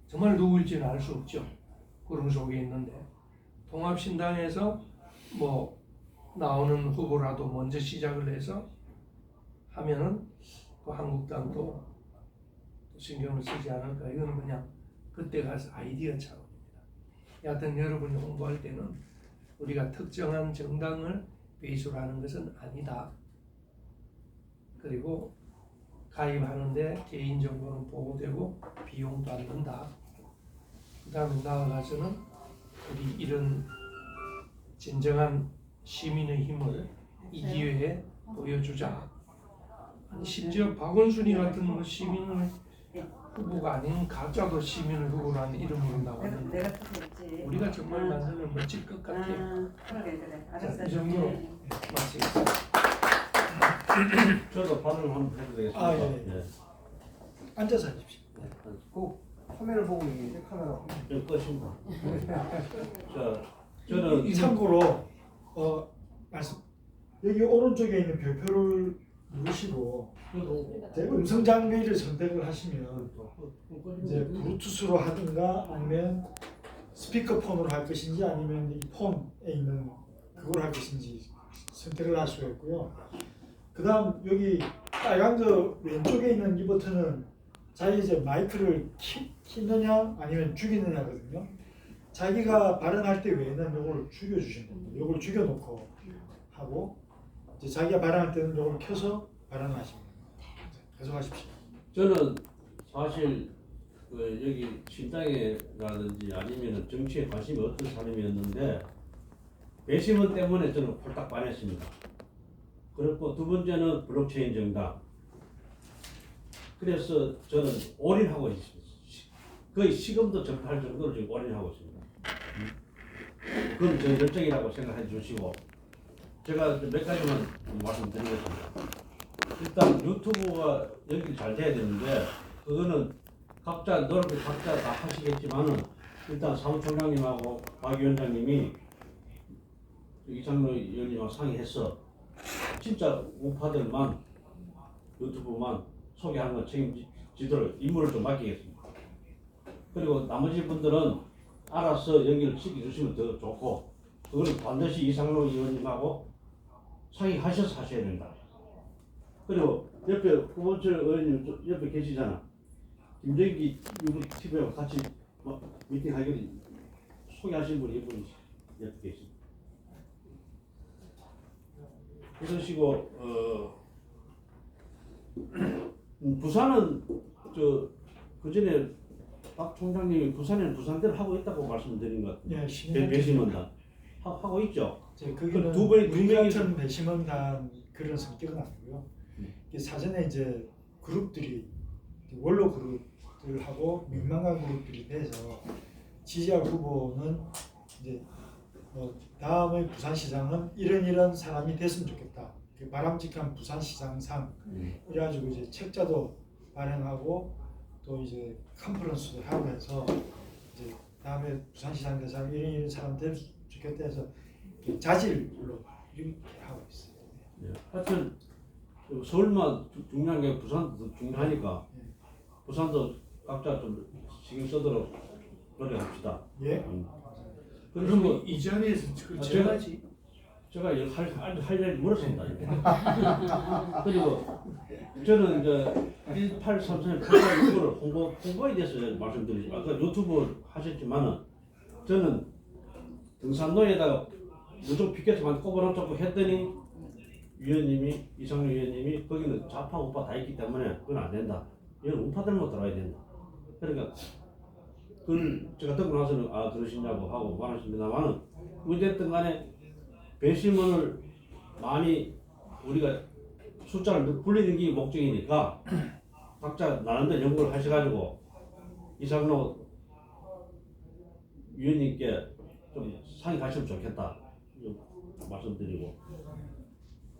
정말 누구일지는 알 수 없죠. 구름 속에 있는데 통합신당에서 뭐 나오는 후보라도 먼저 시작을 해서 하면은 그 한국당도 신경을 쓰지 않을까. 이거는 그냥 그때 가서 아이디어 차원입니다. 여하튼 여러분이 홍보할 때는 우리가 특정한 정당을 베이스로 하는 것은 아니다. 그리고 가입하는데 개인정보는 보호되고 비용도 안 든다. 그 다음에 나아가서는 우리 이런 진정한 시민의 힘을 이 기회에 보여주자. 아니, 심지어 박원순이 같은 뭐 시민의 후보가 아닌 가짜도 시민의 후보라는 이름으로 나왔는데 내가 듣겠지. 우리가 정말 만들면 멋질 것 같아요. 그래. 자, 알았어. 이 정도로 마치겠습니다. 저도 반응 한번 해도 되겠습니까? 아, 예. 예. 앉아서 하십시오. 꼭 화면을 보고 얘기해. 카메라. 좀 끄십니다. 자, 저는 참고로 말씀 여기 오른쪽에 있는 별표를 누르시고 이제 음성 장비를 선택을 하시면 이제 블루투스로 하든가 아니면 스피커폰으로 할 것인지 아니면 이 폰에 있는 그걸 할 것인지 선택을 할 수가 있고요. 그다음 여기 빨간 거 왼쪽에 있는 이 버튼은 자기 이제 마이크를 키느냐 아니면 죽이느냐거든요. 자기가 발언할 때 외에는 이걸 죽여주시면 됩니다. 이걸 죽여놓고 하고 이제 자기가 발언할 때는 이걸 켜서 발언하시면 됩니다. 계속하십시오. 저는 사실 그 여기 신당에라든지 아니면 정치에 관심이 없던 사람이었는데 배심원 때문에 저는 홀딱 반했습니다. 그렇고 두 번째는 블록체인 정당. 그래서 저는 올인하고 있습니다. 거의 시금도 접할 정도로 지금 올인하고 있습니다. 그건 제 열정이라고 생각해 주시고, 제가 몇 가지만 말씀드리겠습니다. 일단 유튜브가 연결이 잘 돼야 되는데 그거는 각자 노력을 각자 다 하시겠지만은 일단 사무총장님하고 박 위원장님이 이창로 의원님하고 상의해서 진짜 우파들만 유튜브만 소개하는 건 책임지도록 임무를 좀 맡기겠습니다. 그리고 나머지 분들은 알아서 연결시켜 주시면 더 좋고, 그거는 반드시 이상로 의원님하고 상의하셔서 하셔야 된다. 그리고 옆에 후보철 의원님 옆에 계시잖아. 김정기 유튜브하고 같이 미팅 하기로 소개하신 분이 이분이 옆에 계십니다. 그러시고 부산은 그 전에 박 총장님이 부산에는 부산대로 하고 있다고 말씀드린 것 같아요. 예, 배심원단 하고 있죠. 그거는 두 분이 우리 같은 배심원단 그런 성격은 아니고요. 이게 사전에 이제 그룹들이 원로 그룹들하고 민망한 그룹들이 돼서 지지할 후보는 이제 다음에 부산시장은 이런 사람이 됐으면 좋겠다. 바람직한 부산시장상 이래가지고 이제 책자도 발행하고 또 이제 컨퍼런스도 하면서 이제 다음에 부산시장대상 이런 사람 될 수 좋겠다 해서 이렇게 자질로 이렇게 하고 있어요. 예. 하여튼 서울만 중요한 게 부산도 중요하니까 부산도 각자 좀 신경 쓰도록 노력합시다. 예. 그러면 그리고 이 자리에서 그 아, 제가지 제가 할 일이 멀었습니다. 그리고 저는 이제 1833, 886을 홍보에 대해서 말씀드리죠. 아까 유튜브 하셨지만은 저는 등산로에다가 무조건 피켓만 꼽아놓자고 했더니 위원님이 이상민 위원님이 거기는 좌파 우파 다 있기 때문에 그건 안 된다. 이건 우파들만 들어야 된다. 그러니까 그걸 제가 듣고 나서는 아 그러시냐고 하고 말하십니다만은 어쨌든 간에 배심원을 많이 우리가 숫자를 불리는 게 목적이니까 각자 나름대로 연구를 하셔가지고 이상로 위원님께 좀 상의 가시면 좋겠다 말씀드리고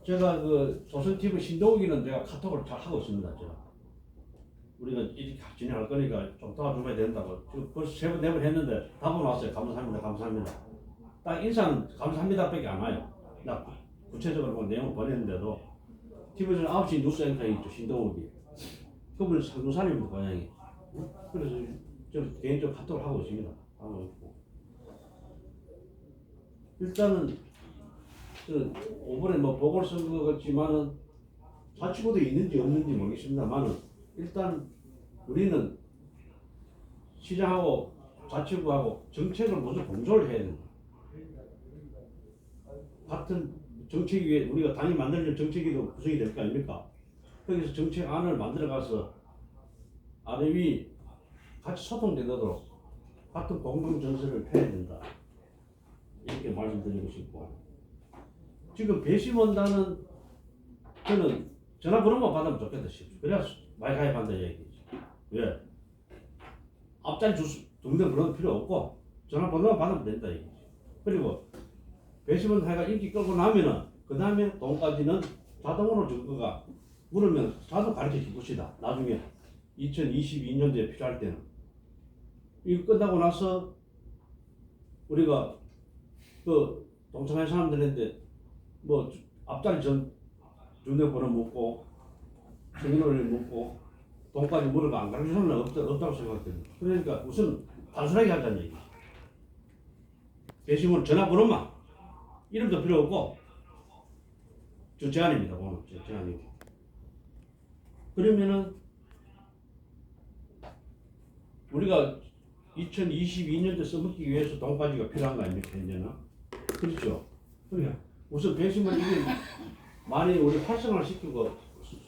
제가 그 조선TV 신동욱이는 제가 카톡을 잘 하고 있습니다. 제가 우리가 이렇게 진행할 거니까 좀 도와줘야 된다고 지금 벌써 3번 4번 했는데 답은 왔어요. 감사합니다. 감사합니다. 딱 인사는 감사합니다밖에 안 와요. 나 구체적으로 뭐 내용을 보냈는데도 TV에서는 9시 뉴스 앵커 있죠. 신동욱이 그분은 상주산입니다. 고향이. 그래서 저 개인적으로 카톡을 하고 있습니다. 하고 있고 일단은 이번에 뭐 보궐선거 같지만은 사치구도 있는지 없는지 모르겠습니다만은 일단 우리는 시장하고 자치구하고 정책을 먼저 공조를 해야 된다. 같은 정책이 위해 우리가 당이 만들려는 정책이도 구성이 될 거 아닙니까? 거기서 정책안을 만들어가서 아래 위 같이 소통되도록 같은 공동 정서를 펴야 된다. 이렇게 말씀드리고 싶고 지금 배심원단은 저는 전화번호만 받으면 좋겠다 싶어요. 그래야 많이 가입한다 얘기지. 왜? 앞자리 등등 번호도 필요 없고 전화번호만 받으면 된다 얘기지. 그리고 배심원 회가 인기 끌고 나면은 그 다음에 돈까지는 자동으로 정부가 물으면 자동 가르쳐 줄 것이다. 나중에 2022년도에 필요할 때는 이거 끝나고 나서 우리가 그 동참한 사람들한테 뭐 앞자리 주민번호 묻고 생년월일 묻고 돈까지 물어가 안 가르쳐 주는 없다고 생각됩니다. 그러니까 우선 단순하게 하자는 얘기죠. 배심원 전화번호만 이름도 필요 없고 저 제안입니다. 오늘 제안이고 그러면은 우리가 2022년도 써먹기 위해서 돈까지가 필요한 거 아닙니까 현재는? 그렇죠. 그러니까 우선 배심원 이게 많이 우리 활성화를 시키고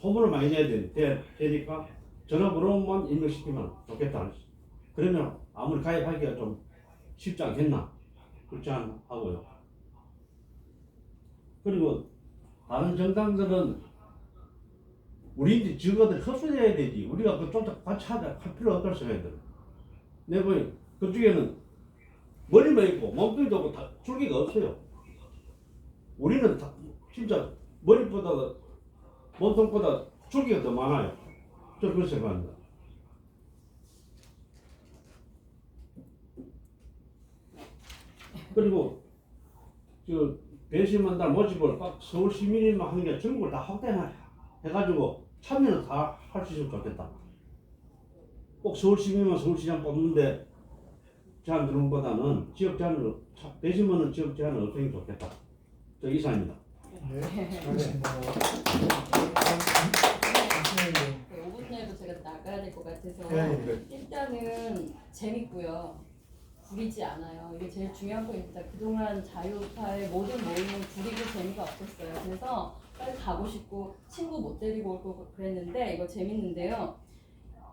소문을 많이 내야 되니까 전화번호만 입력시키면 좋겠다. 그러면 아무리 가입하기가 좀 쉽지 않겠나? 그렇지 않하고요. 그리고 다른 정당들은 우리 증거들 흡수해야 되지. 우리가 그좀 더 같이 할 필요 없다고 생각이 들어요. 내 보니 그쪽에는 머리만 있고 몸뚱이도 없고 다 줄기가 없어요. 우리는 다 진짜 머리보다 몸통보다 줄기가 더 많아요. 저는 그렇게 생각합니다. 그리고 저 배심원단 모집을 딱 서울 시민이만 하는 게 전국을 다 확대해가지고 참여는 다 할 수 있으면 좋겠다. 꼭 서울 시민만 서울시장 뽑는데 제안 드는 것보다는 지역 제안을 배심원은 지역 제안을 없애는 게 좋겠다. 저 이사입니다. 네, 알겠습니다. 5분 내로 제가 나가야 될 것 같아서 네. 일단은 재밌고요. 부리지 않아요. 이게 제일 중요한 포인트다. 그동안 자유파의 모든 모임은 부리고 재미가 없었어요. 그래서 빨리 가고 싶고 친구 못 데리고 올 거고 그랬는데 이거 재밌는데요.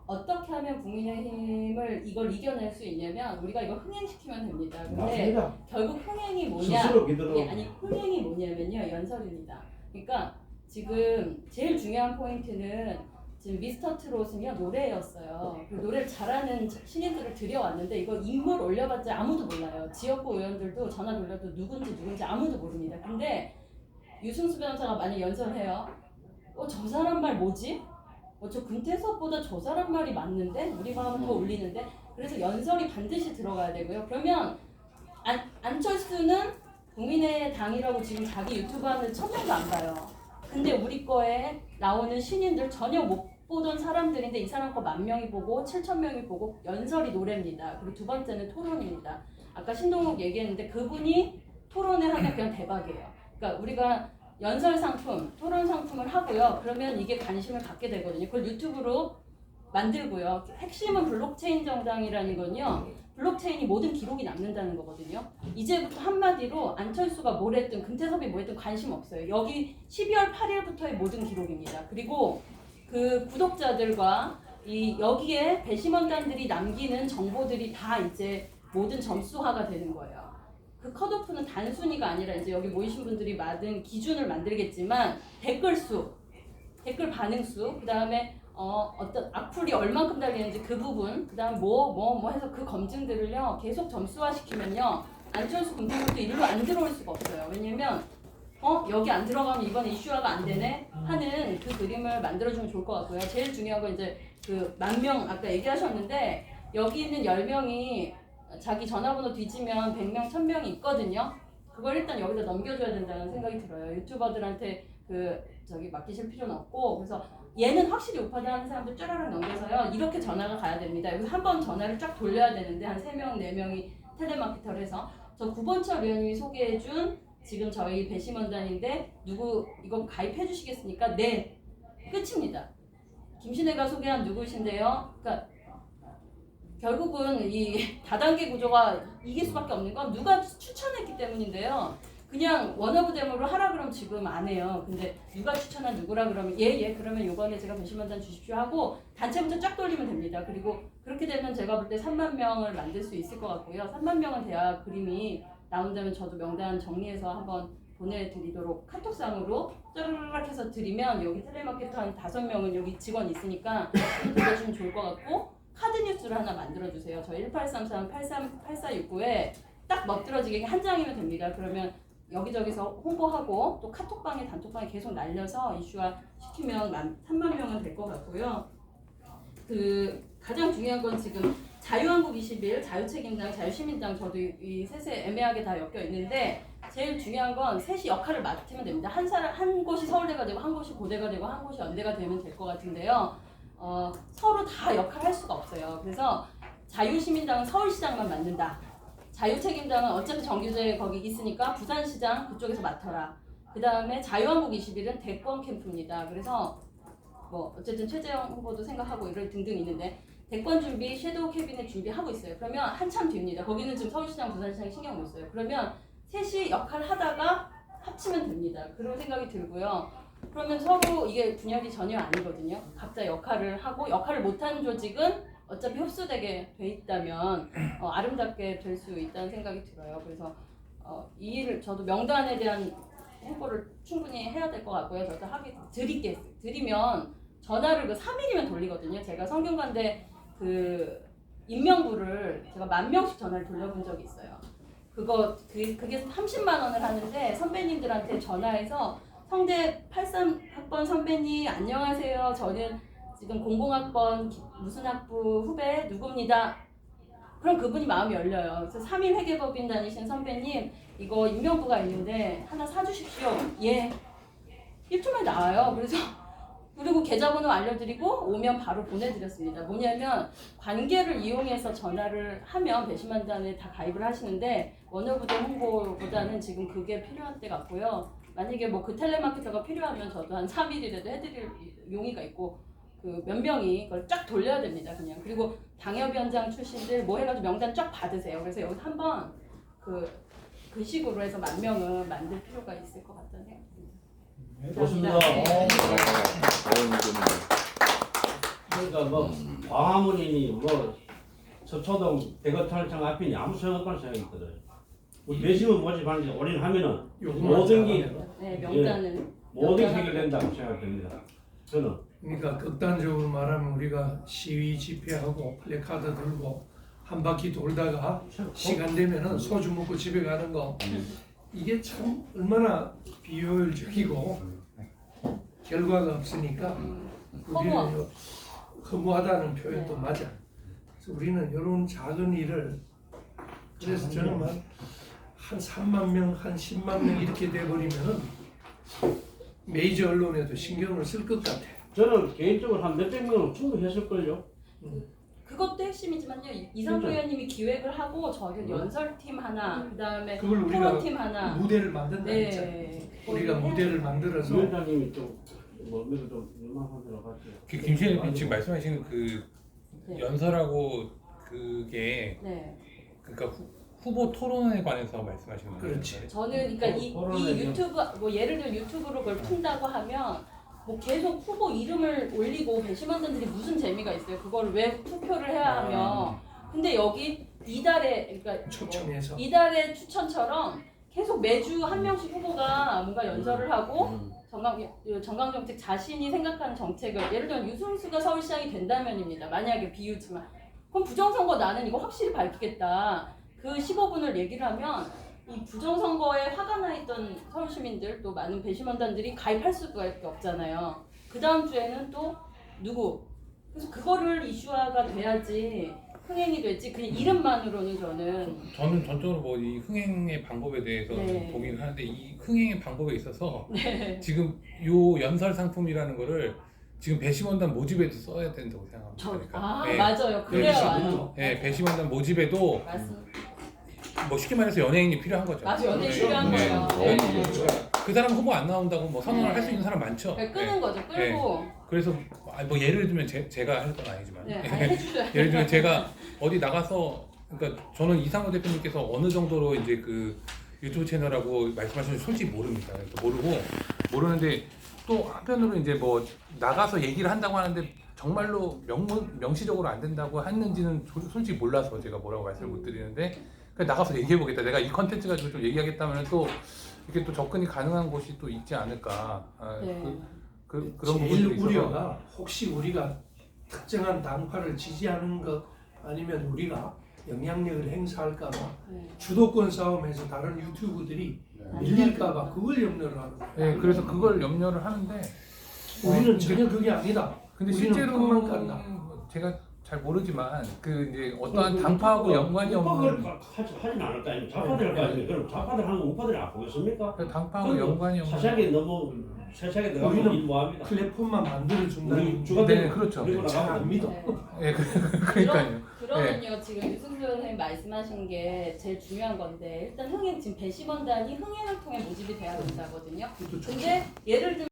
어떻게 하면 국민의힘을 이걸 이겨낼 수 있냐면 우리가 이걸 흥행시키면 됩니다. 근데 맞습니다. 결국 흥행이 뭐냐? 스스로 믿으러. 예, 아니 흥행이 뭐냐면요 연설입니다. 그러니까 지금 제일 중요한 포인트는 지금 미스터 트롯은요 노래였어요. 그 노래를 잘하는 신인들을 들여왔는데 이거 인물 올려봤자 아무도 몰라요. 지역구 의원들도 전화 돌려도 누군지 아무도 모릅니다. 근데 유승수 변호사가 만약 연설해요. 저 사람 말 뭐지? 저 금태섭보다 저 사람 말이 맞는데 우리 마음은 더 울리는데 그래서 연설이 반드시 들어가야 되고요. 그러면 안철수는 국민의당이라고 지금 자기 유튜브 하는 1000명도 안 봐요. 근데 우리 거에 나오는 신인들 전혀 못 보던 사람들인데 이 사람 거 10,000명이 보고 7,000명이 보고 연설이 노래입니다. 그리고 두 번째는 토론입니다. 아까 신동욱 얘기했는데 그분이 토론을 하면 그냥 대박이에요. 그러니까 우리가 연설 상품, 토론 상품을 하고요. 그러면 이게 관심을 갖게 되거든요. 그걸 유튜브로 만들고요. 핵심은 블록체인 정당이라는 건요. 블록체인이 모든 기록이 남는다는 거거든요. 이제부터 한마디로 안철수가 뭘 했든 금태섭이 뭘 했든 관심 없어요. 여기 12월 8일부터의 모든 기록입니다. 그리고 그 구독자들과 여기에 배심원단들이 남기는 정보들이 다 이제 모든 점수화가 되는 거예요. 그 컷오프는 단순히가 아니라 이제 여기 모이신 분들이 만든 기준을 만들겠지만 댓글 수, 댓글 반응 수, 그 다음에 어떤 악플이 얼만큼 달리는지 그 부분, 그 다음에 뭐 해서 그 검증들을요 계속 점수화시키면요 안철수 금태섭도 일로 안 들어올 수가 없어요. 왜냐면 여기 안 들어가면 이번에 이슈화가 안 되네 하는 그 그림을 만들어주면 좋을 것 같고요. 제일 중요한 건 이제 그 10,000명 아까 얘기하셨는데 여기 있는 10명이 자기 전화번호 뒤지면 100명, 1000명이 있거든요. 그걸 일단 여기다 넘겨줘야 된다는 생각이 들어요. 유튜버들한테 맡기실 필요는 없고 그래서 얘는 확실히 우파다 하는 사람들 쫘라락 넘겨서요. 이렇게 전화가 가야 됩니다. 여기서 한 번 전화를 쫙 돌려야 되는데 한 3명, 4명이 텔레마케터를 해서 저 구본철 의원님이 소개해준 지금 저희 배심원단인데 누구 이거 가입해 주시겠습니까? 네. 끝입니다. 김신혜가 소개한 누구신데요? 그러니까 결국은 이 다단계 구조가 이길 수밖에 없는 건 누가 추천했기 때문인데요. 그냥 원어브댐으로 하라 그러면 지금 안 해요. 근데 누가 추천한 누구라 그러면 예 그러면 이번에 제가 배심원단 주십시오 하고 단체부터 쫙 돌리면 됩니다. 그리고 그렇게 되면 제가 볼 때 3만 명을 만들 수 있을 것 같고요. 3만 명은 돼야 그림이 나온다면 저도 명단 정리해서 한번 보내드리도록 카톡상으로 짜르르락 해서 드리면 여기 텔레마케터 한 5명은 여기 직원이 있으니까 좀 들려주면 좋을 것 같고 카드 뉴스를 하나 만들어주세요. 저 1833-8469에 딱 멋들어지게 한 장이면 됩니다. 그러면 여기저기서 홍보하고 또 카톡방에 단톡방에 계속 날려서 이슈화 시키면 3만 명은 될 것 같고요. 가장 중요한 건 지금 자유한국 21, 자유책임당, 자유시민당 저도 이 셋에 애매하게 다 엮여 있는데 제일 중요한 건 셋이 역할을 맡으면 됩니다. 한 곳이 서울대가 되고 한 곳이 고대가 되고 한 곳이 연대가 되면 될 것 같은데요. 서로 다 역할을 할 수가 없어요. 그래서 자유시민당은 서울시장만 맡는다. 자유책임당은 어차피 정규제 거기 있으니까 부산시장 그쪽에서 맡아라. 그 다음에 자유한국 21은 대권 캠프입니다. 그래서 어쨌든 최재형 후보도 생각하고 이럴 등등 있는데 대권 준비, 섀도우 캐비넷 준비하고 있어요. 그러면 한참 뒤입니다. 거기는 지금 서울시장, 부산시장이 신경 못 써요. 그러면 셋이 역할을 하다가 합치면 됩니다. 그런 생각이 들고요. 그러면 서로 이게 분열이 전혀 아니거든요. 각자 역할을 하고 역할을 못하는 조직은 어차피 흡수되게 돼 있다면 아름답게 될 수 있다는 생각이 들어요. 그래서 이 일을 저도 명단에 대한 홍보를 충분히 해야 될 것 같고요. 저도 드리면 전화를 3일이면 돌리거든요. 제가 성균관대 임명부를 제가 10,000명씩 전화를 돌려본 적이 있어요. 그게 30만 원을 하는데 선배님들한테 전화해서 성대 83학번 선배님 안녕하세요. 저는 지금 00학번 무슨 학부 후배 누구입니다. 그럼 그분이 마음이 열려요. 그래서 3일 회계법인 다니신 선배님 이거 임명부가 있는데 하나 사주십시오. 예. 1초 만에 나와요. 그리고 계좌번호 알려드리고 오면 바로 보내드렸습니다. 뭐냐면 관계를 이용해서 전화를 하면 배심원단에 다 가입을 하시는데 원어브댐 홍보보다는 지금 그게 필요한 때 같고요. 만약에 그 텔레마케터가 필요하면 저도 한 3일이라도 해드릴 용의가 있고 몇 명이 그걸 쫙 돌려야 됩니다. 그냥. 그리고 당협위원장 출신들 해가지고 명단 쫙 받으세요. 그래서 여기서 한번 그 식으로 해서 10,000명을 만들 필요가 있을 것 같다는 생각이 듭니다. 좋습니다. 그러니까 광화문이니 서초동 대거찰청 앞이니 아무 소용없다는 생각이 있거든요. 우리 배심은 모집하는데 올인하면은 모든 게 명단은 모든 게 해결된다고 생각됩니다. 저는. 그러니까 극단적으로 말하면 우리가 시위 집회하고 플래카드 들고 한 바퀴 돌다가 시간 되면은 소주 먹고 집에 가는 거 이게 참 얼마나 비효율적이고 결과가 없으니까 우리는 허무하다는 표현도 맞아. 그래서 우리는 이런 작은 일을 그래서 저는 한 3만 명, 한 10만 명 이렇게 돼버리면은 메이저 언론에도 신경을 쓸 것 같아. 저는 개인적으로 한 몇백 명은 충분했을걸요. 그것도 핵심이지만요. 이상도 의원님이 기획을 하고 저희 연설팀 하나, 그다음에 그걸 우리가 토론팀 하나. 무대를 만든다 했잖아. 네. 우리가 무대를 만들어서 위원장님이 좀뭐 이거 좀 유망한 데로 가죠. 김시현 지금 말씀하시는 그 네. 연설하고 그게 네. 그러니까 후보 토론에 관해서 말씀하시는 거예요? 그렇지. 저는 그러니까 이 토론회죠. 유튜브 뭐 예를 들어 유튜브로 그걸 푼다고 하면 뭐 계속 후보 이름을 올리고 배심원들이 무슨 재미가 있어요? 그걸 왜 투표를 해야 하며? 근데 여기 이달에 그러니까 초청해서 이달의 추천처럼 계속 매주 한 명씩 후보가 뭔가 연설을 하고 정강정책 자신이 생각하는 정책을 예를 들면 유승수가 서울시장이 된다면입니다. 만약에 비유지만 그럼 부정선거 나는 이거 확실히 밝히겠다. 그 15분을 얘기를 하면 이 부정선거에 화가 나 있던 서울시민들 또 많은 배심원단들이 가입할 수밖에 없잖아요. 그 다음 주에는 또 누구? 그래서 그거를 이슈화가 돼야지 흥행이 될지 그냥 이름만으로는 저는 저는 전적으로 뭐 이 흥행의 방법에 대해서 네. 동의를 하는데 이 흥행의 방법에 있어서 네. 지금 요 연설 상품이라는 거를 지금 배심원단 모집에도 써야 된다고 생각합니다. 아 네. 맞아요. 그래요. 여기서부터. 네, 배심원단 모집에도 맞습니다. 뭐 쉽게 말해서 연예인이 필요한 거죠. 맞아, 연예인 네. 필요한 네. 거예요. 네. 네. 그 사람 후보 안 나온다고 뭐 선언을 네. 할 수 있는 사람 많죠. 그러니까 끄는 거죠. 끌고. 그래서 뭐 예를 들면 제가 할 건 아니지만 네, 아니, 해주셔야 예를 들면 제가 어디 나가서 그러니까 저는 이상호 대표님께서 어느 정도로 이제 그 유튜브 채널하고 말씀하시는 솔직히 모릅니다. 그러니까 모르는데 또 한편으로 이제 뭐 나가서 얘기를 한다고 하는데 정말로 명시적으로 안 된다고 했는지는 솔직히 몰라서 제가 뭐라고 말씀을 못 드리는데 그냥 나가서 얘기해 보겠다. 내가 이 컨텐츠 가지고 좀 얘기하겠다면 또 이렇게 또 접근이 가능한 곳이 또 있지 않을까. 네. 그런 제일 부분들이 있어서 우려가 혹시 우리가 특정한 당파를 지지하는 것 아니면 우리가 영향력을 행사할까봐 네. 주도권 싸움에서 다른 유튜브들이 밀릴까봐 그걸 염려를 하는 거예요. 네, 그래서 그걸 염려를 하는데 우리는 전혀 그게 아니다. 근데 우리는 실제로 만 간다. 제가 잘 모르지만 그 이제 어떠한 당파하고 연관이 없는 하진 않을 거 아니에요. 좌파들 할 거 아니에요. 그럼 좌파들 하는 거 우파들이 안 보겠습니까? 그 당파하고 연관이 없는 사실하게 너무 세차게 들어가면 우리는 일 뭐합니다. 플랫폼만 만들어준다는 우리 주가 네, 되면 그렇죠. 그리고 잘 나가면 안 믿어. 네. 예, 그러니까요. 그러면요 지금 유승수 선생님 말씀하신 게 제일 중요한 건데 일단 흥행 지금 배심원단이 흥행을 통해 모집이 돼야 된다거든요. 그것도 좋죠. 근데 예를 들면